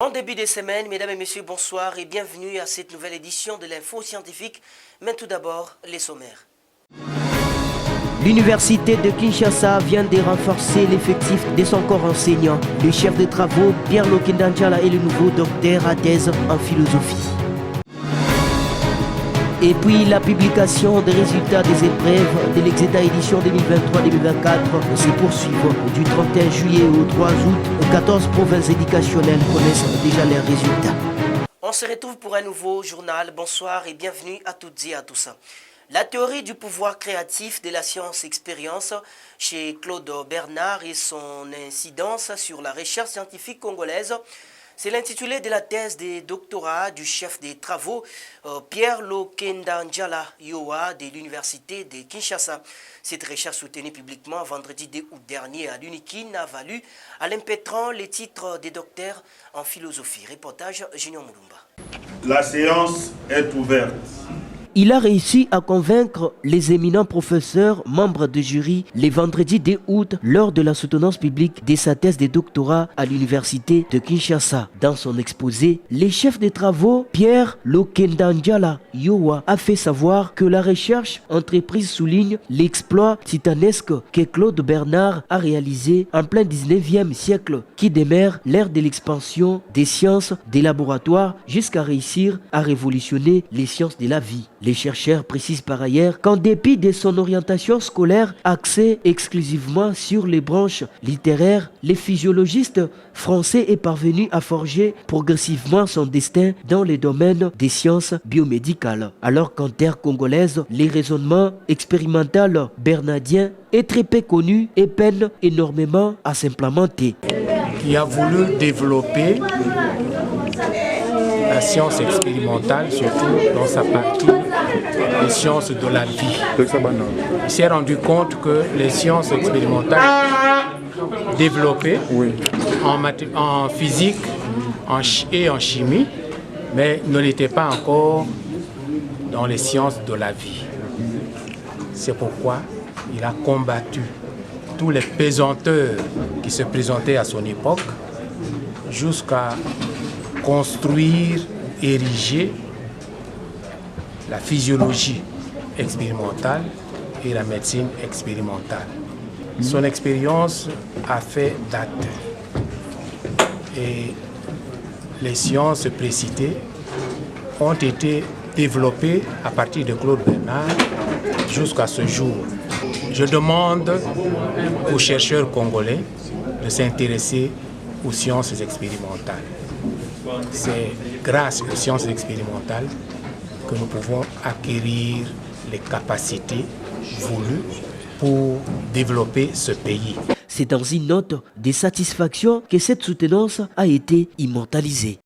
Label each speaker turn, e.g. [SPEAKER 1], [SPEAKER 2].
[SPEAKER 1] En début de semaine, mesdames et messieurs, bonsoir et bienvenue à cette nouvelle édition de l'Info Scientifique. Mais tout d'abord, les sommaires.
[SPEAKER 2] L'université de Kinshasa vient de renforcer l'effectif de son corps enseignant. Le chef de travaux, Pierre Lokendanjala, est le nouveau docteur à thèse en philosophie. Et puis la publication des résultats des épreuves de l'Exeta édition 2023-2024 se poursuit du 31 juillet au 3 août. 14 provinces éducationnelles connaissent déjà leurs résultats.
[SPEAKER 1] On se retrouve pour un nouveau journal. Bonsoir et bienvenue à toutes et à tous. La théorie du pouvoir créatif de la science-expérience chez Claude Bernard et son incidence sur la recherche scientifique congolaise. C'est l'intitulé de la thèse de doctorat du chef des travaux Pierre Lokendanjala Yoa de l'université de Kinshasa. Cette recherche soutenue publiquement vendredi 2 août dernier à l'UNIKIN a valu à l'impétrant les titres de docteur en philosophie. Reportage Junior Moulumba.
[SPEAKER 3] La séance est ouverte.
[SPEAKER 2] Il a réussi à convaincre les éminents professeurs, membres de jury, les vendredis 2 août lors de la soutenance publique de sa thèse de doctorat à l'université de Kinshasa. Dans son exposé, le chef des travaux, Pierre Lokendanjala Yoa, a fait savoir que la recherche entreprise souligne l'exploit titanesque que Claude Bernard a réalisé en plein 19e siècle, qui démarre l'ère de l'expansion des sciences des laboratoires jusqu'à réussir à révolutionner les sciences de la vie. Les chercheurs précisent par ailleurs qu'en dépit de son orientation scolaire axée exclusivement sur les branches littéraires, le physiologiste français est parvenu à forger progressivement son destin dans les domaines des sciences biomédicales. Alors qu'en terre congolaise, les raisonnements expérimentaux bernardiens est très peu connu et peine énormément à s'implémenter.
[SPEAKER 4] Qui a voulu développer la science expérimentale, surtout dans sa partie les sciences de la vie. Il s'est rendu compte que les sciences expérimentales développées en physique et en chimie, mais ne l'étaient pas encore dans les sciences de la vie. C'est pourquoi il a combattu tous les pesanteurs qui se présentaient à son époque jusqu'à construire, ériger la physiologie expérimentale et la médecine expérimentale. Son expérience a fait date et les sciences précitées ont été développées à partir de Claude Bernard jusqu'à ce jour. Je demande aux chercheurs congolais de s'intéresser aux sciences expérimentales. C'est grâce aux sciences expérimentales que nous pouvons acquérir les capacités voulues pour développer ce pays.
[SPEAKER 2] C'est dans une note de satisfaction que cette soutenance a été immortalisée.